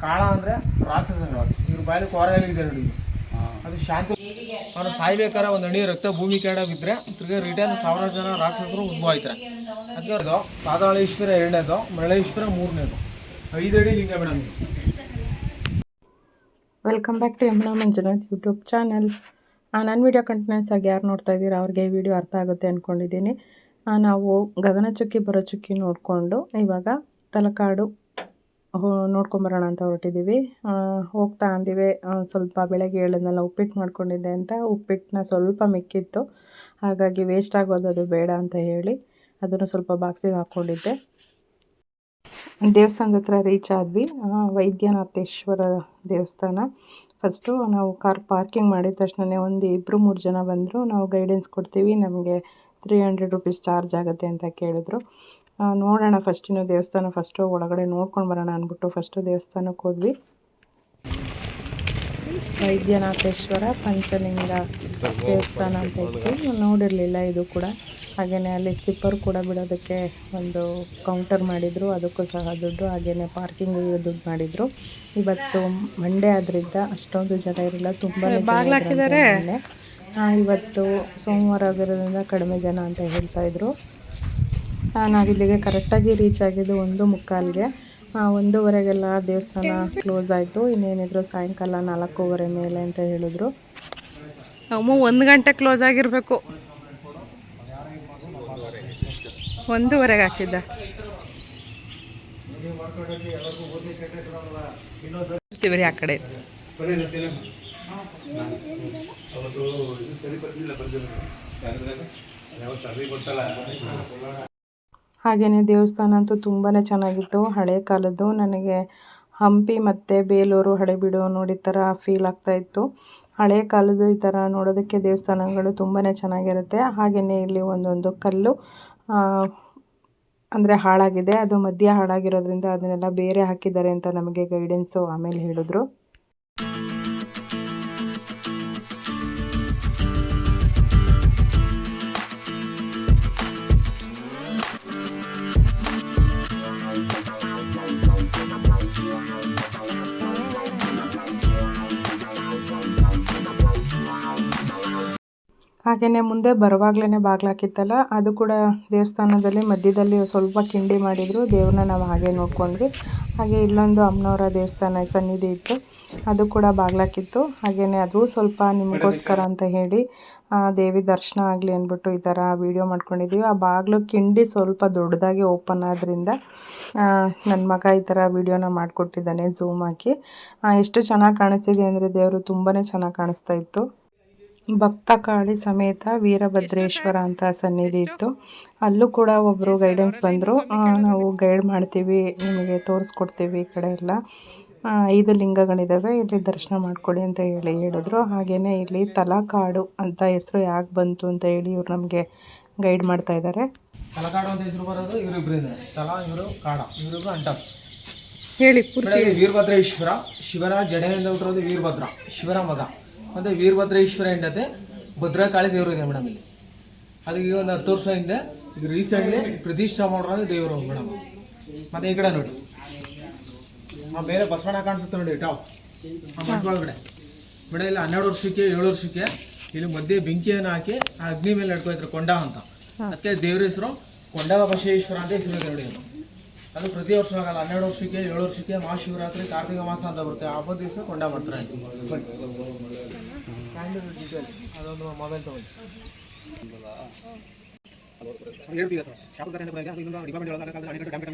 ಕಾಳ ಅಂದರೆ ರಾಕ್ಷಸಗಳು ಇವ್ರ ಬಾಯಲ್ಲಿ ಕೋರಲಿದೆ ನೋಡಿ. ಅದು ಶಾಂತಿ ಅವ್ರು ಸಾಯ್ಬೇಕಾದ್ರೆ ಒಂದು ಅಣಿ ರಕ್ತ ಭೂಮಿ ಕೆಳ ಬಿದ್ದರೆ ತಿರ್ಗಿ ರಿಟರ್ನ್ ಸಾವಿರಾರು ಜನ ರಾಕ್ಷಸರು ಉದ್ಭವ ಆಯ್ತಾರೆ. ಅದಕ್ಕೆ ಅದು ಪಾತಾಳೇಶ್ವರ 2ನೇದು, ಮರಳೇಶ್ವರ 3ನೇದು, 5 ಅಡಿ ಲಿಂಗ madam. Welcome back to Yamuna Manjunath YouTube channel. ನನ್ನ ವಿಡಿಯೋ ಕಂಟಿನ್ಯೂಸ್ ಆಗಿ ಯಾರು ನೋಡ್ತಾ ಇದ್ದೀರಾ ಅವ್ರಿಗೆ ಈ ವಿಡಿಯೋ ಅರ್ಥ ಆಗುತ್ತೆ ಅಂದ್ಕೊಂಡಿದ್ದೀನಿ. ನಾವು ಗಗನಚುಕ್ಕಿ ಬರೋ ಚುಕ್ಕಿ ನೋಡಿಕೊಂಡು ಇವಾಗ ತಲಕಾಡು ನೋಡ್ಕೊಂಬರೋಣ ಅಂತ ಹೊರಟಿದ್ದೀವಿ. ಹೋಗ್ತಾ ಅಂದಿವೆ ಸ್ವಲ್ಪ ಬೆಳಗ್ಗೆ ಹೇಳಿದ್ನೆಲ್ಲ ಉಪ್ಪಿಟ್ಟು ಮಾಡ್ಕೊಂಡಿದ್ದೆ ಅಂತ. ಉಪ್ಪಿಟ್ಟನ್ನ ಸ್ವಲ್ಪ ಮಿಕ್ಕಿತ್ತು, ಹಾಗಾಗಿ ವೇಸ್ಟ್ ಆಗೋದು ಅದು ಬೇಡ ಅಂತ ಹೇಳಿ ಅದನ್ನು ಸ್ವಲ್ಪ ಬಾಕ್ಸಿಗೆ ಹಾಕ್ಕೊಂಡಿದ್ದೆ. ದೇವಸ್ಥಾನದ ಹತ್ರ ರೀಚ್ ಆದ್ವಿ. ವೈದ್ಯನಾಥೇಶ್ವರ ದೇವಸ್ಥಾನ. ಫಸ್ಟು ನಾವು ಕಾರ್ ಪಾರ್ಕಿಂಗ್ ಮಾಡಿದ ತಕ್ಷಣ ಒಂದು 2-3 ಜನ ಬಂದರು. ನಾವು ಗೈಡೆನ್ಸ್ ಕೊಡ್ತೀವಿ, ನಮಗೆ 300 ರುಪೀಸ್ ಚಾರ್ಜ್ ಆಗುತ್ತೆ ಅಂತ ಕೇಳಿದ್ರು. ನೋಡೋಣ ಫಸ್ಟಿನ ದೇವಸ್ಥಾನ ಫಸ್ಟು ಒಳಗಡೆ ನೋಡ್ಕೊಂಡು ಬರೋಣ ಅಂದ್ಬಿಟ್ಟು ಫಸ್ಟು ದೇವಸ್ಥಾನಕ್ಕೆ ಹೋದ್ವಿ. ವೈದ್ಯನಾಥೇಶ್ವರ ಪಂಚಲಿಂಗ ದೇವಸ್ಥಾನ ಅಂತ ಇತ್ತು, ನೋಡಿರಲಿಲ್ಲ ಇದು ಕೂಡ. ಹಾಗೆಯೇ ಅಲ್ಲಿ ಸ್ಲಿಪ್ಪರ್ ಕೂಡ ಬಿಡೋದಕ್ಕೆ ಒಂದು ಕೌಂಟರ್ ಮಾಡಿದರು, ಅದಕ್ಕೂ ಸಹ ದುಡ್ಡು. ಹಾಗೆಯೇ ಪಾರ್ಕಿಂಗಿಗೆ ದುಡ್ಡು ಮಾಡಿದರು. ಇವತ್ತು ಮಂಡೇ ಆದ್ದರಿಂದ ಅಷ್ಟೊಂದು ಜನ ಇರಲಿಲ್ಲ, ತುಂಬ ಬಾಗಿಲಾಕಿದ್ದಾರೆ. ಇವತ್ತು ಸೋಮವಾರ ಆಗಿರೋದ್ರಿಂದ ಕಡಿಮೆ ಜನ ಅಂತ ಹೇಳ್ತಾಯಿದ್ರು. ನಾವಿಲ್ಲಿಗೆ ಕರೆಕ್ಟಾಗಿ ರೀಚ್ ಆಗಿದ್ದು 1:15ಗೆ. 1:15ಗೆಲ್ಲ ದೇವಸ್ಥಾನ ಕ್ಲೋಸ್ ಆಯಿತು. ಇನ್ನೇನಿದ್ರು ಸಾಯಂಕಾಲ 4:15 ಮೇಲೆ ಅಂತ ಹೇಳಿದ್ರು. 1 ಗಂಟೆ ಕ್ಲೋಸ್ ಆಗಿರಬೇಕು. 1:15ಗೆ ಹಾಕಿದ್ದ. ಆ ಕಡೆ ಹಾಗೆಯೇ ದೇವಸ್ಥಾನ ಅಂತೂ ತುಂಬಾ ಚೆನ್ನಾಗಿತ್ತು, ಹಳೆ ಕಾಲದ್ದು. ನನಗೆ ಹಂಪಿ ಮತ್ತು ಬೇಲೂರು ಹಳೆಬೀಡು ನೋಡಿದ ಥರ ಫೀಲ್ ಆಗ್ತಾಯಿತ್ತು. ಹಳೆ ಕಾಲದ್ದು ಈ ಥರ ನೋಡೋದಕ್ಕೆ ದೇವಸ್ಥಾನಗಳು ತುಂಬಾ ಚೆನ್ನಾಗಿರುತ್ತೆ. ಹಾಗೆಯೇ ಇಲ್ಲಿ ಒಂದೊಂದು ಕಲ್ಲು ಅಂದರೆ ಹಾಳಾಗಿದೆ, ಅದು ಮಧ್ಯ ಹಾಳಾಗಿರೋದ್ರಿಂದ ಅದನ್ನೆಲ್ಲ ಬೇರೆ ಹಾಕಿದ್ದಾರೆ ಅಂತ ನಮಗೆ ಗೈಡೆನ್ಸು ಆಮೇಲೆ ಹೇಳಿದ್ರು. ಹಾಗೆಯೇ ಮುಂದೆ ಬರುವಾಗಲೇ ಬಾಗಿಲಾಕಿತ್ತಲ್ಲ, ಅದು ಕೂಡ ದೇವಸ್ಥಾನದಲ್ಲಿ ಮಧ್ಯದಲ್ಲಿ ಸ್ವಲ್ಪ ಕಿಂಡಿ ಮಾಡಿದರು. ದೇವ್ರನ್ನ ನಾವು ಹಾಗೆ ನೋಡ್ಕೊಂಡ್ವಿ. ಹಾಗೆ ಇಲ್ಲೊಂದು ಅಮ್ಮನವರ ದೇವಸ್ಥಾನ ಸನ್ನಿಧಿ ಇತ್ತು, ಅದು ಕೂಡ ಬಾಗಿಲಾಕಿತ್ತು. ಹಾಗೆಯೇ ಅದು ಸ್ವಲ್ಪ ನಿಮಗೋಸ್ಕರ ಅಂತ ಹೇಳಿ ದೇವಿ ದರ್ಶನ ಆಗಲಿ ಅಂದ್ಬಿಟ್ಟು ಈ ಥರ ವೀಡಿಯೋ ಮಾಡ್ಕೊಂಡಿದ್ದೀವಿ. ಆ ಬಾಗಿಲು ಕಿಂಡಿ ಸ್ವಲ್ಪ ದೊಡ್ಡದಾಗಿ ಓಪನ್ ಆದ್ದರಿಂದ ನನ್ನ ಮಗ ಈ ಥರ ವೀಡಿಯೋನ ಮಾಡಿಕೊಟ್ಟಿದ್ದಾನೆ ಝೂಮ್ ಹಾಕಿ. ಎಷ್ಟು ಚೆನ್ನಾಗಿ ಕಾಣಿಸ್ತಿದೆ ಅಂದರೆ ದೇವರು ತುಂಬಾ ಚೆನ್ನಾಗಿ ಕಾಣಿಸ್ತಾ ಇತ್ತು. ಭಕ್ತ ಕಾಳಿ ಸಮೇತ ವೀರಭದ್ರೇಶ್ವರ ಅಂತ ಸನ್ನಿಧಿ ಇತ್ತು. ಅಲ್ಲೂ ಕೂಡ ಒಬ್ಬರು ಗೈಡೆನ್ಸ್ ಬಂದರು. ನಾವು ಗೈಡ್ ಮಾಡ್ತೀವಿ, ನಿಮಗೆ ತೋರಿಸ್ಕೊಡ್ತೀವಿ, ಈ ಕಡೆ ಎಲ್ಲ 5 ಲಿಂಗಗಳಿದ್ದಾವೆ, ಇಲ್ಲಿ ದರ್ಶನ ಮಾಡ್ಕೊಳ್ಳಿ ಅಂತ ಹೇಳಿದ್ರು. ಹಾಗೆಯೇ ಇಲ್ಲಿ ತಲಕಾಡು ಅಂತ ಹೆಸರು ಯಾಕೆ ಬಂತು ಅಂತ ಹೇಳಿ ಇವ್ರು ನಮಗೆ ಗೈಡ್ ಮಾಡ್ತಾ ಇದ್ದಾರೆ. ತಲಕಾಡು ಅಂತ ಹೆಸರು ಬರೋದು ಇವರಿಬ್ಬರಿಂದ, ಇವರು ಕಾಡ, ಇವರಿಬ್ಬರು ಅಂಟ ಹೇಳಿ ಪೂರ್ತಿ. ವೀರಭದ್ರೇಶ್ವರ ಶಿವನ ಜಡೆಯಿಂದ ಹುಟ್ಟಿರೋದು ವೀರಭದ್ರ, ಶಿವನ ಮಗ. ಮತ್ತು ವೀರಭದ್ರೇಶ್ವರ ಹೆಂಡತೆ ಭದ್ರಕಾಳಿ ದೇವರು ಇದೆ ಮೇಡಮ್ ಇಲ್ಲಿ. ಅದಕ್ಕೆ ಒಂದು 10 ವರ್ಷ ಹಿಂದೆ ಈಗ ರೀಸೆಂಟ್ಲಿ ಪ್ರತಿಷ್ಠಾ ಮಾಡೋದು ದೇವರು ಮೇಡಮ್. ಮತ್ತು ಈ ಕಡೆ ನೋಡಿ ಬೇರೆ ಬಸವಣ್ಣ ಕಾಣಿಸುತ್ತೆ ನೋಡಿ ಟಾಪ್ ಒಳಗಡೆ ಮೇಡಮ್. ಇಲ್ಲಿ 12 ವರ್ಷಕ್ಕೆ 7 ವರ್ಷಕ್ಕೆ ಇಲ್ಲಿ ಮಧ್ಯೆ ಬೆಂಕಿಯನ್ನು ಹಾಕಿ ಆ ಅಗ್ನಿ ಮೇಲೆ ನಡ್ಕೊಳ್ತಾರೆ ಕೊಂಡ ಅಂತ. ಅದಕ್ಕೆ ದೇವ್ರ ಹೆಸರು ಕೊಂಡ ಬಸವೇಶ್ವರ ಅಂತ ಹೆಸರು ನೋಡಿ. ಅದು ಪ್ರತಿ ವರ್ಷ ಆಗಲ್ಲ, 12 ವರ್ಷಕ್ಕೆ 7 ವರ್ಷಕ್ಕೆ ಮಹಾಶಿವರಾತ್ರಿ ಕಾರ್ತಿಕ ಮಾಸ ಅಂತ ಬರುತ್ತೆ, ಹಬ್ಬದ ದಿವಸ ಕೊಂಡ ಮಾಡ್ತಾರೆ. ಅದೊಂದು ಮೊಬೈಲ್ ತಗೊಂಡು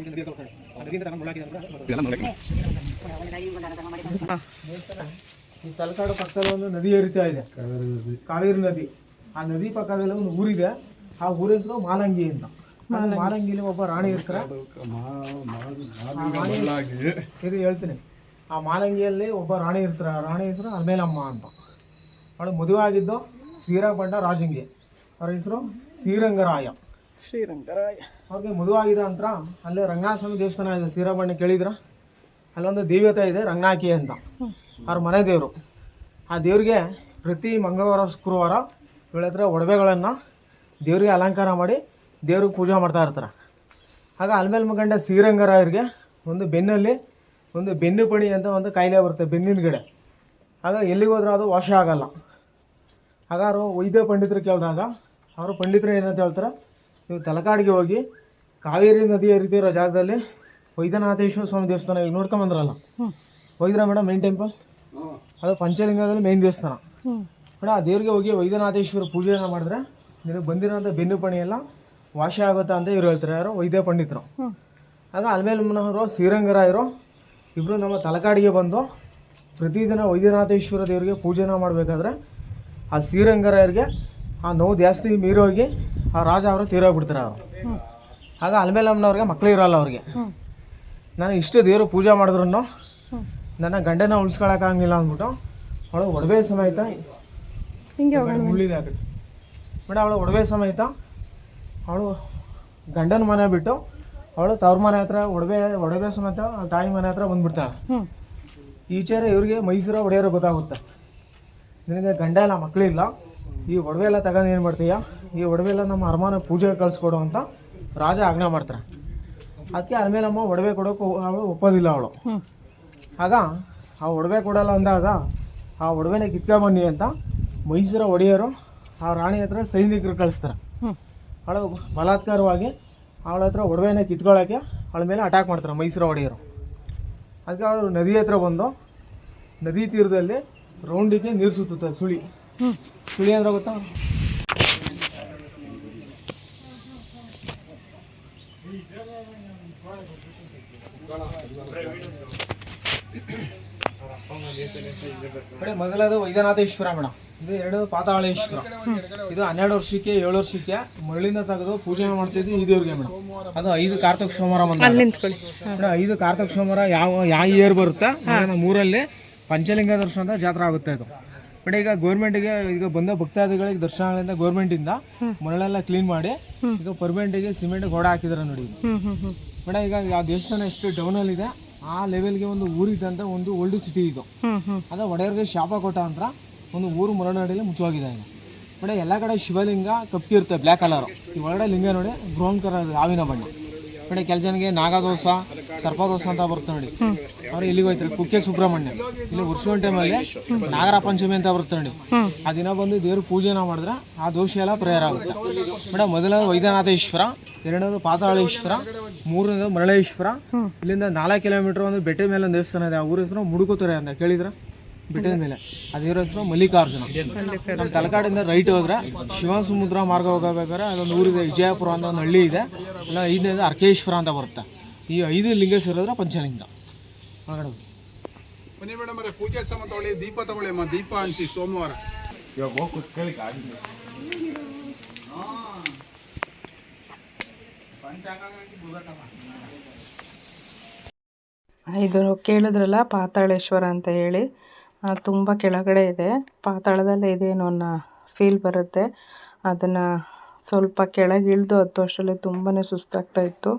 ಈ ತಲಕಾಡು ಪಕ್ಕದಲ್ಲಿ ಒಂದು ನದಿ ಹರಿತಾ ಇದೆ, ಕಾವೇರಿ ನದಿ. ಆ ನದಿ ಪಕ್ಕದಲ್ಲಿ ಒಂದು ಊರಿದೆ, ಆ ಊರ ಹೆಸರು ಮಾಲಂಗಿ ಅಂತ. ಮಾಲಂಗಿಲಿ ಒಬ್ಬ ರಾಣಿ ಇರ್ತಾರೆ. ಹೇಳ್ತೀನಿ, ಆ ಮಾಲಂಗಿಯಲ್ಲಿ ಒಬ್ಬ ರಾಣಿ ಇರ್ತಾರೆ. ಆ ರಾಣಿ ಹೆಸರು ಅಲ್ಮೇಲಮ್ಮ ಅಂತ. ಅವಳು ಮದುವೆ ಆಗಿದ್ದು ಶ್ರೀರಂಗಪಟ್ಟಣ ರಾಜಂಗಿ, ಅವ್ರ ಹೆಸರು ಶ್ರೀರಂಗರಾಯ. ಅವ್ರಿಗೆ ಮದುವೆ ಆಗಿದೆ ಅಂತ ಅಲ್ಲೇ ರಂಗನಾಥಸ್ವಾಮಿ ದೇವಸ್ಥಾನ ಇದೆ ಶ್ರೀರಂಗಪಟ್ಟಣ, ಕೇಳಿದ್ರ? ಅಲ್ಲೊಂದು ದೇವತೆ ಇದೆ ರಂಗನಾಕಿ ಅಂತ, ಅವ್ರ ಮನೆ ದೇವರು. ಆ ದೇವ್ರಿಗೆ ಪ್ರತಿ ಮಂಗಳವಾರ ಶುಕ್ರವಾರ ಇವಳ ಹತ್ರ ಒಡವೆಗಳನ್ನು ದೇವ್ರಿಗೆ ಅಲಂಕಾರ ಮಾಡಿ ದೇವ್ರಿಗೆ ಪೂಜೆ ಮಾಡ್ತಾ ಇರ್ತಾರೆ. ಆಗ ಅಲ್ಮೇಲ್ ಮಗಂಡ ಶ್ರೀರಂಗರಾಯರಿಗೆ ಒಂದು ಬೆನ್ನಲ್ಲಿ ಒಂದು ಬೆನ್ನು ಪಣಿ ಅಂತ ಒಂದು ಕಾಯಿಲೆ ಬರುತ್ತೆ ಬೆನ್ನಿನ ಕಡೆ. ಆಗ ಎಲ್ಲಿಗೆ ಹೋದ್ರೂ ಅದು ವಾಶ ಆಗಲ್ಲ. ಆಗ ಅವರು ವೈದ್ಯ ಪಂಡಿತರು ಕೇಳಿದಾಗ ಅವರು ಪಂಡಿತರು ಏನಂತ ಹೇಳ್ತಾರೆ, ನೀವು ತಲಕಾಡಿಗೆ ಹೋಗಿ ಕಾವೇರಿ ನದಿ ಹರಿತಿರೋ ಜಾಗದಲ್ಲಿ ವೈದ್ಯನಾಥೇಶ್ವರ ಸ್ವಾಮಿ ದೇವಸ್ಥಾನ ಈಗ ನೋಡ್ಕೊಂಬಂದ್ರಲ್ಲ, ಹೋಗಿದ್ರ ಮೇಡಮ್ ಮೇನ್ ಟೆಂಪಲ್, ಅದು ಪಂಚಲಿಂಗದಲ್ಲಿ ಮೇನ್ ದೇವಸ್ಥಾನ ಮೇಡಮ್. ಆ ದೇವ್ರಿಗೆ ಹೋಗಿ ವೈದ್ಯನಾಥೇಶ್ವರ ಪೂಜೆಯನ್ನು ಮಾಡಿದ್ರೆ ನಿನಗೆ ಬಂದಿರೋಂಥ ಬೆನ್ನು ಪಣಿ ಎಲ್ಲ ವಾಶ ಆಗುತ್ತಾ ಅಂತ ಇವ್ರು ಹೇಳ್ತಾರೆ, ಯಾರು ವೈದ್ಯ ಪಂಡಿತರು. ಆಗ ಅಲ್ಮೇಲಮ್ಮನವರು ಶ್ರೀರಂಗರಾಯರು ಇಬ್ಬರು ನಮ್ಮ ತಲಕಾಡಿಗೆ ಬಂದು ಪ್ರತಿದಿನ ವೈದ್ಯನಾಥೇಶ್ವರ ದೇವರಿಗೆ ಪೂಜೆನ ಮಾಡಬೇಕಾದ್ರೆ ಆ ಶ್ರೀರಂಗರಾಯರಿಗೆ ಆ ನೋವು ಜಾಸ್ತಿ ಮೀರೋಗಿ ಆ ರಾಜ ಅವರು ತೀರೋಗ್ಬಿಡ್ತಾರೆ ಅವರು. ಆಗ ಅಲ್ಮೇಲಮ್ಮನವ್ರಿಗೆ ಮಕ್ಕಳು ಇರೋಲ್ಲ ಅವ್ರಿಗೆ. ನಾನು ಇಷ್ಟು ದೇವರು ಪೂಜೆ ಮಾಡಿದ್ರು ನನ್ನ ಗಂಡನ ಉಳಿಸ್ಕೊಳಕ್ಕಾಗಿಲ್ಲ ಅಂದ್ಬಿಟ್ಟು ಅವಳು ಒಡವೆ ಸಮೇತ ಮುಳ್ಳಿದೆ ಆಗತ್ತೆ ಮೇಡಮ್. ಅವಳು ಒಡವೆ ಸಮೇತ ಅವಳು ಗಂಡನ ಮನೆ ಬಿಟ್ಟು ಅವಳು ತವ್ರ ಮನೆ ಹತ್ರ ಒಡವೆ ಸಮೇತ ತಾಯಿ ಮನೆ ಹತ್ರ ಬಂದ್ಬಿಡ್ತಾಳೆ. ಈಚೆರೆ ಇವ್ರಿಗೆ ಮೈಸೂರ ಒಡೆಯರು ಗೊತ್ತಾಗುತ್ತೆ, ನಿನಗೆ ಗಂಡ ಇಲ್ಲ ಮಕ್ಕಳಿಲ್ಲ, ಈ ಒಡವೆ ಎಲ್ಲ ತಗೊಂಡು ಏನು ಮಾಡ್ತೀಯ, ಈ ಒಡವೆ ಎಲ್ಲ ನಮ್ಮ ಅರಮನೆ ಪೂಜೆಗೆ ಕಳಿಸ್ಕೊಡು ಅಂತ ರಾಜ ಆಜ್ಞೆ ಮಾಡ್ತಾರೆ. ಅದಕ್ಕೆ ಅಲ್ಮೇಲಮ್ಮ ಒಡವೆ ಕೊಡೋಕೆ ಅವಳು ಒಪ್ಪೋದಿಲ್ಲ ಅವಳು. ಆಗ ಆ ಒಡವೆ ಕೊಡಲ್ಲ ಅಂದಾಗ ಆ ಒಡವೆನ ಕಿತ್ಕೊಂಬನ್ನಿ ಅಂತ ಮೈಸೂರ ಒಡೆಯರು ಆ ರಾಣಿ ಹತ್ರ ಸೈನಿಕರು ಕಳಿಸ್ತಾರೆ. ಅವಳು ಬಲಾತ್ಕಾರವಾಗಿ ಅವಳ ಹತ್ರ ಒಡವೆನ ಕಿತ್ಕೊಳ್ಳೋಕ್ಕೆ ಅವಳ ಮೇಲೆ ಅಟ್ಯಾಕ್ ಮಾಡ್ತಾರೆ ಮೈಸೂರ ಒಡೆಯರು. ಅದಕ್ಕೆ ಅವಳು ನದಿ ಹತ್ರ ಬಂದು ನದಿ ತೀರದಲ್ಲಿ ರೌಂಡಿಗೆ ನೀರು ಸುತ್ತುತ್ತೆ. ಸುಳಿ ಅಂದ್ರೆ ಗೊತ್ತಾ, ಮೊದಲದು ವೈದ್ಯನಾಥೇಶ್ವರ ಮೇಡಮ್, ಇದು ಎರಡು ಪಾತಾಳೇಶ್ವರ. ಇದು 12 ವರ್ಷಕ್ಕೆ 7 ವರ್ಷಕ್ಕೆ ಮರಳಿಂದ ತೆಗೆದು ಪೂಜೆ ಮಾಡ್ತಿದ್ವಿ ಈ ದೇವ್ರಿಗೆ ಮೇಡಮ್. ಅದು 5 ಕಾರ್ತಿಕ ಸೋಮವಾರ ಮೇಡಮ್. 5 ಕಾರ್ತಿಕ ಸೋಮವಾರ ಯಾವ ಇಯರ್ ಬರುತ್ತೆ ನಮ್ಮ ಊರಲ್ಲಿ ಪಂಚಲಿಂಗ ದರ್ಶನ ಅಂತ ಜಾತ್ರೆ ಆಗುತ್ತೆ ಅದು. ಬಟ್ ಈಗ ಗೌರ್ಮೆಂಟಿಗೆ ಈಗ ಬಂದ ಭಕ್ತಾದಿಗಳಿಗೆ ದರ್ಶನಗಳಿಂದ ಗೌರ್ಮೆಂಟಿಂದ ಮರಳೆಲ್ಲ ಕ್ಲೀನ್ ಮಾಡಿ ಈಗ ಪರ್ಮನೆಂಟಿಗೆ ಸಿಮೆಂಟ್ ಗೋಡೆ ಹಾಕಿದಾರೆ ನೋಡಿ ಮೇಡಮ್. ಈಗ ಆ ದೇವಸ್ಥಾನ ಎಷ್ಟು ಡೌನಲ್ಲಿದೆ ಆ ಲೆವೆಲ್ಗೆ ಒಂದು ಊರಿದೆ ಅಂತ ಒಂದು ಓಲ್ಡ್ ಸಿಟಿ ಇದು. ಅದ ಒಡೆಯರ್ಗೆ ಶಾಪ ಕೊಟ್ಟ ಅಂತ ಒಂದು ಊರು ಮರನಾಡಿಯಲ್ಲಿ ಮುಚ್ಚೋಗಿದೆ ಇದು ಮೇಡಮ್. ಎಲ್ಲ ಕಡೆ ಶಿವಲಿಂಗ ಕಪ್ಪಿರುತ್ತೆ ಬ್ಲ್ಯಾಕ್ ಕಲರ್, ಈ ಒಳಗಡೆ ಲಿಂಗ ನೋಡಿ ಬ್ರೌನ್ ಕಲರ್ ಹಾವಿನ ಬಣ್ಣ ಮೇಡಮ್. ಕೆಲ ಜನಗೆ ನಾಗದೋಷ ಸರ್ಪದೋಷ ಅಂತ ಬರುತ್ತೆ ನೋಡಿ, ಅವ್ರು ಇಲ್ಲಿಗೆ ಹೋಯ್ತಾರೆ ಕುಕ್ಕೆ ಸುಬ್ರಹ್ಮಣ್ಯ. ಇಲ್ಲಿ ವರ್ಷ ಟೈಮಲ್ಲಿ ನಾಗರ ಪಂಚಮಿ ಅಂತ ಬರುತ್ತೆ ನೋಡಿ, ಆ ದಿನ ಬಂದು ದೇವ್ರ ಪೂಜೆನ ಮಾಡಿದ್ರೆ ಆ ದೋಷ ಎಲ್ಲ ಪರಿಹಾರ ಆಗುತ್ತೆ ಮೇಡಮ್. ಮೊದಲನೇದು ವೈದ್ಯನಾಥೇಶ್ವರ, ಎರಡನೇದು ಪಾತಾಳೇಶ್ವರ, ಮೂರನೇದು ಮರಳೇಶ್ವರ. ಇಲ್ಲಿಂದ 4 ಕಿಲೋಮೀಟರ್ ಒಂದು ಬೆಟ್ಟದ ಮೇಲೆ ಒಂದು ದೇವಸ್ಥಾನ ಇದೆ, ಆ ಊರ ಹೆಸರು ಮುಡುಕುತೊರೆ ಅಂತ ಕೇಳಿದ್ರೆ ಬೆಟ್ಟದ ಮೇಲೆ, ಅದ್ರ ಹೆಸರು ಮಲ್ಲಿಕಾರ್ಜುನ. ನಮ್ಮ ತಲಕಾಡಿಂದ ರೈಟ್ ಹೋದ್ರೆ ಶಿವಸಮುದ್ರ ಮಾರ್ಗ ಹೋಗಬೇಕಾದ್ರೆ ಅದೊಂದು ಊರಿದೆ ವಿಜಯಪುರ ಅಂತ ಒಂದು ಹಳ್ಳಿ ಇದೆ, ಅಲ್ಲ 5ನೇದು ಅರ್ಕೇಶ್ವರ ಅಂತ ಬರುತ್ತೆ. ಈ 5 ಲಿಂಗ ಸೇರಿದ್ರೆ ಪಂಚಲಿಂಗ. ಬನ್ನಿ ಮೇಡಮ್ ಅವರೇ, ಪೂಜೆ ಸಾಮಾನು ತಗೊಳ್ಳಿ, ದೀಪ ತಗೊಳ್ಳಿ ಅಮ್ಮ, ದೀಪ ಹಂಚಿ ಸೋಮವಾರ. ಇದು ಕೇಳಿದ್ರಲ್ಲ ಪಾತಾಳೇಶ್ವರ ಅಂತ ಹೇಳಿ, ತುಂಬ ಕೆಳಗಡೆ ಇದೆ, ಪಾತಾಳದಲ್ಲೇ ಇದೇನೋ ಅನ್ನೋ ಫೀಲ್ ಬರುತ್ತೆ. ಅದನ್ನು ಸ್ವಲ್ಪ ಕೆಳಗೆ ಇಳಿದು ಹತ್ತು ವರ್ಷದಲ್ಲಿ ತುಂಬಾ ಸುಸ್ತಾಗ್ತಾ ಇತ್ತು.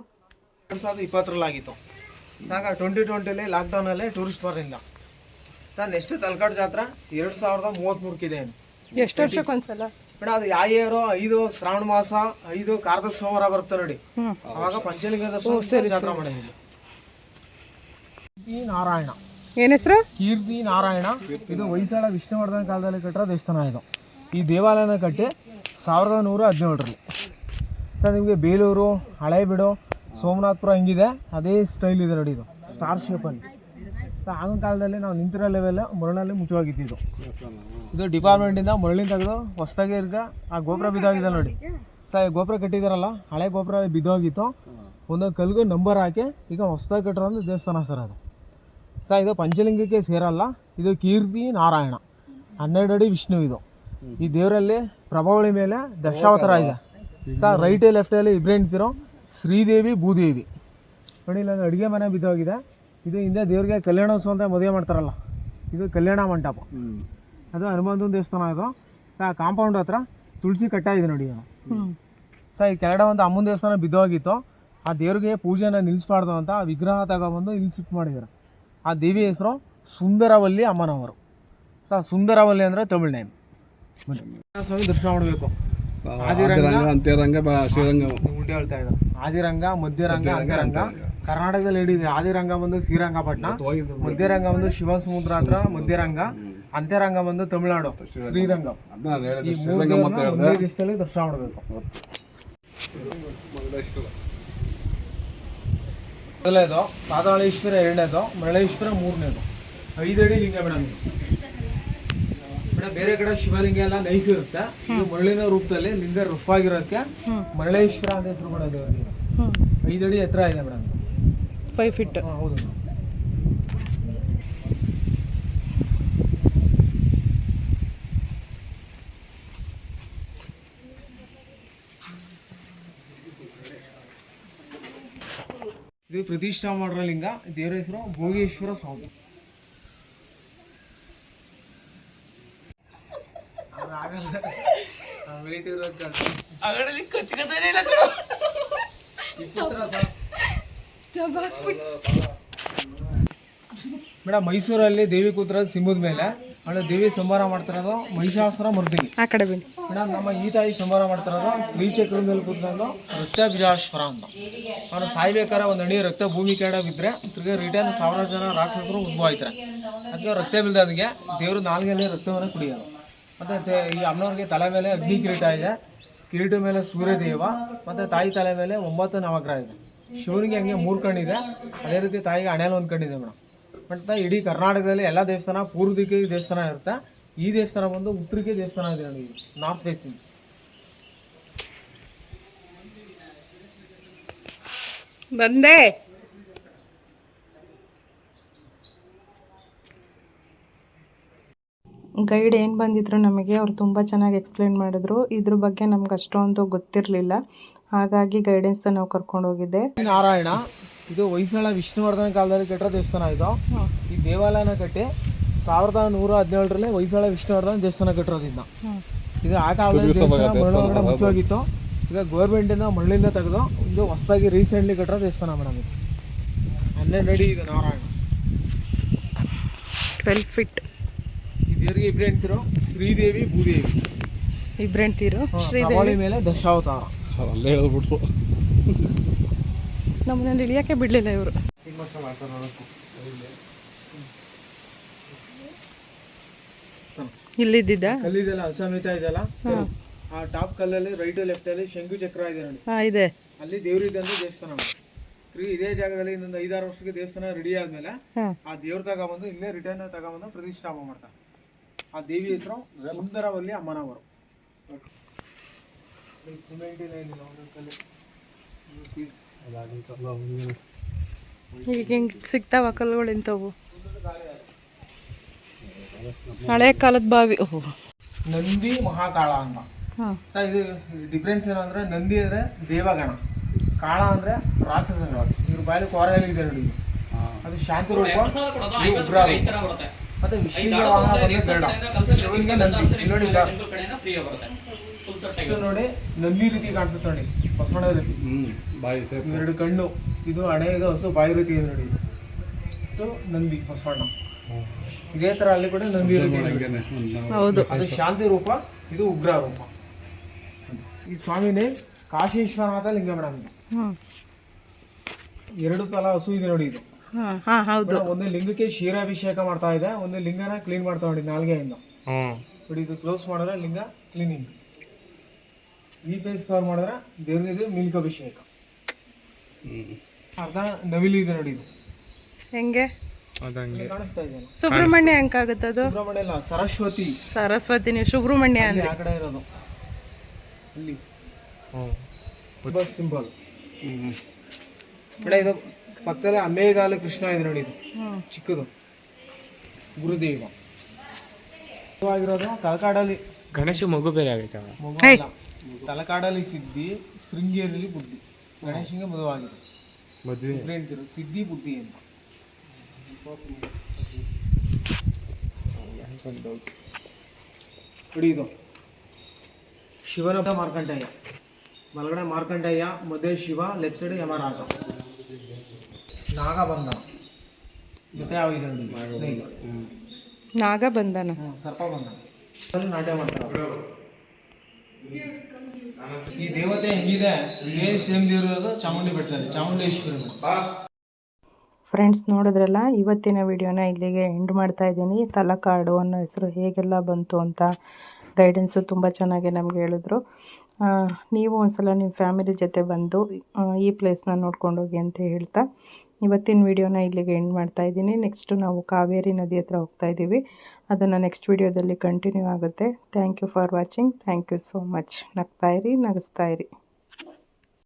2020 ಆಗಿತ್ತು ಸಾಗ. 2020 ಲಾಕ್ಡೌನಲ್ಲಿ ಟೂರಿಸ್ಟ್ ಬರಲಿಲ್ಲ ಸರ್. ನೆಕ್ಸ್ಟ್ ತಲಕಾಡು ಜಾತ್ರೆ 2033 ಎಷ್ಟು ವರ್ಷಕ್ಕೊಂದ್ಸಲ ಮೇಡಮ್. ಅದು ಯಾವ ಇಯರು 5 ಶ್ರಾವಣ ಮಾಸ 5 ಕಾರ್ತಿಕ ಸೋಮವಾರ ಬರುತ್ತೆ ನೋಡಿ, ಅವಾಗ ಪಂಚಲಿಂಗ ದರ್ಶನ ಜಾತ್ರೆ ಮಾಡಿದ್ವಿ. ಕೀರ್ತಿ ನಾರಾಯಣ ಏನ್ ಹೆಸರು? ಕೀರ್ತಿ ನಾರಾಯಣ. ಇದು ಹೊಯ್ಸಳ ವಿಷ್ಣುವರ್ಧನ ಕಾಲದಲ್ಲಿ ಕಟ್ಟಿರೋ ದೇವಸ್ಥಾನ ಇದು. ಈ ದೇವಾಲಯನ ಕಟ್ಟಿ 1917ರಲ್ಲಿ ಸರ್. ನಿಮಗೆ ಬೇಲೂರು, ಹಳೇಬೀಡು, ಸೋಮನಾಥಪುರ ಹಿಂಗಿದೆ ಅದೇ ಸ್ಟೈಲ್ ಇದೆ ನೋಡಿ, ಇದು ಸ್ಟಾರ್ ಶೇಪಲ್ಲಿ. ಆಗಿನ ಕಾಲದಲ್ಲಿ ನಾವು ನಿಂತಿರೋ ಲೆವೆಲ್ ಮರಳಲ್ಲಿ ಮುಚ್ಚೋಗಿದ್ದು. ಇದು ಡಿಪಾರ್ಟ್ಮೆಂಟಿಂದ ಮರಳಿನ ತೆಗೆದು ಹೊಸದಾಗಿ ಇರ್ಗ ಆ ಗೋಪುರ ಬಿದ್ದೋಗಿದೆ ನೋಡಿ ಸರ್. ಗೋಪುರ ಕಟ್ಟಿದಾರಲ್ಲ, ಹಳೆ ಗೋಪುರ ಬಿದ್ದೋಗಿತ್ತು. ಒಂದೊಂದು ಕಲ್ಗೂ ನಂಬರ್ ಹಾಕಿ ಈಗ ಹೊಸದಾಗಿ ಕಟ್ಟಿರೋ ಒಂದು ದೇವಸ್ಥಾನ ಸರ್ ಅದು ಸರ್. ಇದು ಪಂಚಲಿಂಗಕ್ಕೆ ಸೇರಲ್ಲ, ಇದು ಕೀರ್ತಿ ನಾರಾಯಣ 12 ಅಡಿ ವಿಷ್ಣು. ಇದು ಈ ದೇವರಲ್ಲಿ ಪ್ರಭಾವಳಿ ಮೇಲೆ ದಶಾವತಾರ ಇದೆ ಸರ್. ರೈಟ್ ಲೆಫ್ಟಲ್ಲಿ ಇಬ್ಬರೇ ನಿಂತಿರೋ ಶ್ರೀದೇವಿ ಭೂದೇವಿ ನೋಡಿ. ಇಲ್ಲ ಅಡುಗೆ ಮನೆ ಬಿದ್ದೋಗಿದೆ. ಇದು ಹಿಂದೆ ದೇವ್ರಿಗೆ ಕಲ್ಯಾಣೋತ್ಸವ ಅಂತ ಮದುವೆ ಮಾಡ್ತಾರಲ್ಲ, ಇದು ಕಲ್ಯಾಣ ಮಂಟಪ. ಅದು ಹನುಮಂತನ ದೇವಸ್ಥಾನ. ಇದು ಆ ಕಾಂಪೌಂಡ್ ಹತ್ರ ತುಳಸಿ ಕಟ್ಟ ಇದೆ ನೋಡಿ ಸರ್. ಈ ಕೆಳಗಡೆ ಒಂದು ಅಮ್ಮನ ದೇವಸ್ಥಾನ ಬಿದ್ದೋಗಿತ್ತು, ಆ ದೇವ್ರಿಗೆ ಪೂಜೆನ ನಿಲ್ಲಿಸ್ಬಾರ್ದು ಅಂತ ಆ ವಿಗ್ರಹ ತಗೊಬಂದು ಇಲ್ಲಿ ಶಿಫ್ಟ್ ಮಾಡಿದ್ದಾರೆ. ಆ ದೇವಿ ಹೆಸರು ಸುಂದರವಲ್ಲಿ ಅಮ್ಮನವರು ಸರ್. ಸುಂದರವಲ್ಲಿ ಅಂದರೆ ತಮಿಳ್ ನೇಮ್. ಸ್ವಾಮಿ ದರ್ಶನ ಮಾಡಬೇಕು. ಆದಿರಂಗ ಅಂತ್ಯರಂಗ ಶ್ರೀರಂಗ ಉಂಡೆ ಹೇಳ್ತಾ ಇದ್ದಾರೆ. ಆದಿರಂಗ, ಮಧ್ಯರಂಗ, ಅಂತ್ಯರಂಗ, ಕರ್ನಾಟಕದಲ್ಲಿ ಹಿಡಿದಿದೆ. ಆದಿರಂಗ ಬಂದು ಶ್ರೀರಂಗಪಟ್ಟಣ, ಮಧ್ಯರಂಗ ಬಂದು ಶಿವಸಮುದ್ರ ಹತ್ರ ಮಧ್ಯರಂಗ, ಅಂತ್ಯರಂಗ ಬಂದು ತಮಿಳುನಾಡು ಶ್ರೀರಂಗಂ. ಈ ಮೂರು ದೇವ್ರನ್ನ ಒಂದೇ ದಿವಸದಲ್ಲಿ ದರ್ಶನ ಮಾಡಬೇಕು. ಮೊದಲನೇದು ಪಾತಾಳೇಶ್ವರ, ಎರಡನೇದು ಮರಳೇಶ್ವರ, ಮೂರನೇದು 5 ಅಡಿ ಲಿಂಗ ಮೇಡಮ್. ಮೇಡಮ್ ಬೇರೆ ಕಡೆ ಶಿವಲಿಂಗ ಎಲ್ಲ ನೈಸ್ ಇರುತ್ತೆ, ಇದು ಮರಳಿನ ರೂಪದಲ್ಲಿ ಲಿಂಗ ರಫ್ ಆಗಿರೋದಕ್ಕೆ ಮರಳೇಶ್ವರ ಅಂತ ಹೆಸರು ಮಾಡೋದು. 5 ಅಡಿ ಎತ್ತರ ಇದೆ ಮೇಡಮ್. 5 ಫೀಟ್. ಹೌದು. ಇದು ಪ್ರತಿಷ್ಠಾ ಮಾಡಿರೋ ಲಿಂಗ. ದೇವರ ಹೆಸರು ಭೋಗೇಶ್ವರ ಸ್ವಾಮಿ. ಮೇಡಮ್ ಮೈಸೂರಲ್ಲಿ ದೇವಿ ಕೂತಿರೋದು ಸಿಂಹದ ಮೇಲೆ, ಅವಳು ದೇವಿ ಸಂಹಾರ ಮಾಡ್ತಿರೋದು ಮಹಿಷಾಸುರ ಮರ್ದಿನಿ. ಆ ಕಡೆ ಬನ್ನಿ. ಮೇಡಮ್ ನಮ್ಮ ಈ ತಾಯಿ ಸಂಹಾರ ಮಾಡ್ತಿರೋದು ಶ್ರೀಚಕ್ರದ ಮೇಲೆ ಕೂತ್ಕೊಂಡು ರಕ್ತಾಭಿಜಾಶ್ವರ ಅಂತ. ಅವನು ಸಾಯ್ಬೇಕಾದ್ರೆ ಒಂದು ಅಡಿ ರಕ್ತ ಭೂಮಿ ಕೆಳ ಬಿದ್ದರೆ ತಿರ್ಗಿ ರಿಟರ್ನ್ 1000 ಜನ ರಾಕ್ಷಸರು ಉದ್ಭವ ಆಯ್ತಾರೆ. ಅದಕ್ಕೆ ರಕ್ತ ಬಿಲ್ದವನಿಗೆ ದೇವರು ನಾಲ್ಗೆಲ್ಲಿ ರಕ್ತವನ್ನು ಕುಡಿಯೋದು. ಮತ್ತು ಈ ಅಮ್ಮನವ್ರಿಗೆ ತಲೆ ಮೇಲೆ ಅಗ್ನಿ ಕಿರೀಟ ಇದೆ, ಕಿರೀಟ ಮೇಲೆ ಸೂರ್ಯದೇವ, ಮತ್ತು ತಾಯಿ ತಲೆ ಮೇಲೆ 9 ನವಗ್ರಹ ಇದೆ. ಶಿವನಿಗೆ ಹಂಗೆ 3 ಕಣ್ಣಿದೆ, ಅದೇ ರೀತಿ ತಾಯಿಗೆ ಹಣೆಯಲ್ಲಿ 1 ಕಣ್ಣಿದೆ ಮೇಡಮ್. ಮತ್ತು ಇಡೀ ಕರ್ನಾಟಕದಲ್ಲಿ ಎಲ್ಲ ದೇವಸ್ಥಾನ ಪೂರ್ವ ದಿಕ್ಕಿಗೆ ದೇವಸ್ಥಾನ ಇರುತ್ತೆ. ಈ ದೇವಸ್ಥಾನ ಬಂದು ಉತ್ತರಕ್ಕೆ ದೇವಸ್ಥಾನ ಇದೆ ನೋಡಿ, ನಾರ್ತ್ ಫೇಸಿಂಗ್. ಬಂದೆ. ಗೈಡ್ ಏನು ಬಂದಿದ್ರು ನಮಗೆ, ಅವ್ರು ತುಂಬ ಚೆನ್ನಾಗಿ ಎಕ್ಸ್ಪ್ಲೇನ್ ಮಾಡಿದ್ರು. ಇದ್ರ ಬಗ್ಗೆ ನಮ್ಗೆ ಅಷ್ಟೊಂದು ಗೊತ್ತಿರಲಿಲ್ಲ, ಹಾಗಾಗಿ ಗೈಡೆನ್ಸ್ನ ನಾವು ಕರ್ಕೊಂಡು ಹೋಗಿದ್ದೆ. ನಾರಾಯಣ, ಇದು ಹೊಯ್ಸಳ ವಿಷ್ಣುವರ್ಧನ ಕಾಲದಲ್ಲಿ ಕಟ್ಟಿರೋ ದೇವಸ್ಥಾನ. ಇದು ಈ ದೇವಾಲಯನ ಕಟ್ಟಿ 1117ರಲ್ಲಿ ಹೊಯ್ಸಳ ವಿಷ್ಣುವರ್ಧನ ದೇವಸ್ಥಾನ ಕಟ್ಟಿರೋದ್ರಿಂದ. ಇದು ಆ ಕಾಲದಲ್ಲಿ ದೇವಸ್ಥಾನ ಮರಳೊಳಗಡೆ ಮುಚ್ಚೋಗಿತ್ತು. ಈಗ ಗೌರ್ಮೆಂಟಿಂದ ಮರಳಿಂದ ತೆಗೆದು ಇದು ಹೊಸದಾಗಿ ರೀಸೆಂಟ್ಲಿ ಕಟ್ಟಿರೋ ದೇವಸ್ಥಾನ ಮೇಡಮ್. ಇದು 12 ಅಡಿ ಇದು ನಾರಾಯಣ. 12 ಫೀಟ್. ಈ ದೇವರಿಗೆ ಇಬ್ಬರು ಹೆಣ್ತಿರು, ಶ್ರೀದೇವಿ ಭೂದೇವಿ. ಇಬ್ರು ಹೆಣ್ತೀರು. ಶ್ರೀದೇವಿ ಮೇಲೆ ದಶಾವತಾರ. ಅಲ್ಲೇ ಹೇಳ್ಬಿಟ್ರು. ನಮ್ಮನೇಲಿ ಇಳಿಯೋಕ್ಕೆ ಬಿಡಲಿಲ್ಲ ಇವರು. ಇಲ್ಲಿದ್ದಿದ್ದ ಕಲ್ಲಿದೆಲ್ಲ ಅಸಮಿತ ಇದೆಯಲ್ಲ, ಆ ಟಾಪ್ ಕಲ್ಲಲ್ಲಿ ರೈಟ್ ಲೆಫ್ಟ್ ಅಲ್ಲಿ ಶಂಕು ಚಕ್ರ ಇದೆ ನೋಡಿ. ಇದೆ. ಅಲ್ಲಿ ದೇವ್ರಿದೆ ಅಂತ ದೇವಸ್ಥಾನ. ಇದೇ ಜಾಗದಲ್ಲಿ ಇನ್ನೊಂದು 5-6 ವರ್ಷಕ್ಕೆ ದೇವಸ್ಥಾನ ರೆಡಿ ಆದ್ಮೇಲೆ ಆ ದೇವ್ರ ತಗೊಂಬಂದು ಇಲ್ಲೇ ರಿಟರ್ನ್ ತಗೊಂಬಂದು ಪ್ರತಿಷ್ಠಾಪನೆ ಮಾಡ್ತಾರೆ. ಆ ದೇವಿ ಹೆಸರು ಸುಂದರವಲ್ಲಿ ಅಮ್ಮನವರು. ಈಗ ಹೆಂಗೆ ಸಿಗ್ತಾವ ಕಲ್ಲುಗಳು ಇಂಥವು? ಹಳೆ ಕಾಲದ ಬಾವಿ. ನಂದಿ ಮಹಾಕಾಳ ಅಂತ. ಸೊ ಇದು ಡಿಫ್ರೆನ್ಸ್ ಏನಂದ್ರೆ, ನಂದಿ ಅಂದ್ರೆ ದೇವಗಣ, ಕಾಳ ಅಂದ್ರೆ ರಾಕ್ಷಸಗಣ. ಇವ್ರ ಬಾಯಲ್ಲಿ ಕೋರೆಯಲ್ಲಿ ಇದೆ ನೋಡಿ, ಅದು ಶಾಂತಿ ರೂಪ, ಇದು ಉಗ್ರ ರೂಪ. ಮತ್ತೆ ವಿಷ್ಣುವಿಗೆ ವಾಹನ ಬಂದ್ರೆ ಗರುಡ, ಶಿವನಿಗೆ ನಂದಿ. ನೋಡಿ ಸರ್, ಇದು ನೋಡಿ ನಂದಿ ರೀತಿ ಕಾಣಿಸುತ್ತೆ ನೋಡಿ, ಬಸವಣ್ಣ ರೀತಿ. 2 ಕಣ್ಣು, ಇದು ಹಣೆ, ಇದು ಹಸು, ಬಾಯಿ ರೀತಿ ಇದೆ ನೋಡಿ. ಇದು ನಂದಿ ಬಸವಣ್ಣ. ಇದೇ ತರ ಅಲ್ಲಿ ಕೂಡ ನಂದಿ ರೀತಿ ಇದೆ. ಹೌದು, ಅದು ಶಾಂತಿ ರೂಪ, ಇದು ಉಗ್ರ ರೂಪ. ಈ ಸ್ವಾಮಿನೇ ಕಾಶೀಶ್ವರನಾಥ ಲಿಂಗ ಮೇಡಮ್. ಇದು 2 ತಲ ಹಸು ಇದೆ ನೋಡಿ. ಇದು ಹೌದು. ಒಂದು ಲಿಂಗಕ್ಕೆ ಕ್ಷೀರಾಭಿಷೇಕ ಮಾಡ್ತಾ ಇದೆ, ಒಂದು ಲಿಂಗನ ಕ್ಲೀನ್ ಮಾಡ್ತಾ ನೋಡಿ ನಾಲ್ಗೆಯಿಂದ ನೋಡಿ. ಇದು ಕ್ಲೋಸ್ ಮಾಡಿದ್ರೆ ಲಿಂಗ ಕ್ಲೀನಿಂಗ್, ಈ ಫೇಸ್ ಕವರ್ ಮಾಡಿದ್ರೆ ದೇವ್ರಿಗೆ ಮಿಲ್ಕ್ ಅಭಿಷೇಕ. ಅರ್ಧ ನವಿಲು ಇದೆ ನೋಡಿ. ಇದು ಹೆಂಗೆ ಕಾಣಿಸ್ತಾ ಇದೆ? ಸುಬ್ರಹ್ಮಣ್ಯ ಹೆಂಗಾಗುತ್ತೆ ಅದು? ಸುಬ್ರಹ್ಮಣ್ಯ ಅಲ್ಲ, ಸರಸ್ವತಿ. ಸರಸ್ವತಿ. ನೀವು ಸುಬ್ರಹ್ಮಣ್ಯ ಅಂದ್ರೆ ಆ ಕಡೆ ಇರೋದು ಅಲ್ಲಿ ಸಿಂಬಲ್. ಇದು ಪಕ್ಕದಲ್ಲಿ ಅಮ್ಮೇಗಾಲ ಕೃಷ್ಣ ಇದೆ ನೋಡಿ. ಇದು ಚಿಕ್ಕದು ಗುರುದೇವ ಆಗಿರೋದು. ತಲಕಾಡಲ್ಲಿ ಗಣೇಶ ಮಗು ಬೇರೆ ಆಗೈತೆ. ತಲಕಾಡಲ್ಲಿ ಸಿದ್ಧಿ, ಶೃಂಗೇರಿಯಲ್ಲಿ ಬುದ್ಧಿ. ಗಣೇಶನಿಗೆ ಮದುವಾಗಿದೆ. ಮದುವೆ ಹೇಳ್ತಿರು ಸಿದ್ಧಿ ಬುದ್ಧಿ ಅಂತ. ನೋಡಿ ಇದು ಶಿವನ ಮಾರ್ಕಂಡೇಯ. ಬಲಗಡೆ ಮಾರ್ಕಂಡೇಯ, ಮಧ್ಯೆ ಶಿವ, ಲೆಫ್ಟ್ ಸೈಡ್ ಯಮರಾಜ. ನಾಗಬಂಧನ ಜೊತೆ ಯಾವಿದೆ ನೋಡಿ, ಸ್ನೇಕ್. ನಾಗಬಂಧನ, ಸರ್ಪಬಂಧನ. ನಾಟ್ಯ ಮಾಡ್ತಾರೆ. ಈ ದೇವತೆ ಹೆಂಗಿದೆ, ಇದೇ ಸೇಮ್ ದೇವರು ಚಾಮುಂಡಿ ಬೆಟ್ಟದಲ್ಲಿ, ಚಾಮುಂಡೇಶ್ವರಿ. ಫ್ರೆಂಡ್ಸ್ ನೋಡಿದ್ರಲ್ಲ, ಇವತ್ತಿನ ವಿಡಿಯೋನ ಇಲ್ಲಿಗೆ ಎಂಡ್ ಮಾಡ್ತಾ ಇದ್ದೀನಿ. ತಲಕಾಡು ಅನ್ನೋ ಹೆಸರು ಹೇಗೆಲ್ಲ ಬಂತು ಅಂತ ಗೈಡೆನ್ಸು ತುಂಬ ಚೆನ್ನಾಗಿ ನಮ್ಗೆ ಹೇಳಿದ್ರು. ನೀವು ಒಂದ್ಸಲ ನಿಮ್ಮ ಫ್ಯಾಮಿಲಿ ಜೊತೆ ಬಂದು ಈ ಪ್ಲೇಸ್ನ ನೋಡ್ಕೊಂಡು ಹೋಗಿ ಅಂತ ಹೇಳ್ತಾ ಇವತ್ತಿನ ವಿಡಿಯೋನ ಇಲ್ಲಿಗೆ ಎಂಡ್ ಮಾಡ್ತಾ ಇದ್ದೀನಿ. ನೆಕ್ಸ್ಟು ನಾವು ಕಾವೇರಿ ನದಿ ಹತ್ರ ಹೋಗ್ತಾ ಇದ್ದೀವಿ. ಅದನ್ನು ನೆಕ್ಸ್ಟ್ ವಿಡಿಯೋದಲ್ಲಿ ಕಂಟಿನ್ಯೂ ಆಗುತ್ತೆ. Thank you for watching. Thank you so much. ನಗ್ತಾಯಿರಿ, ನಗಿಸ್ತಾಯಿರಿ.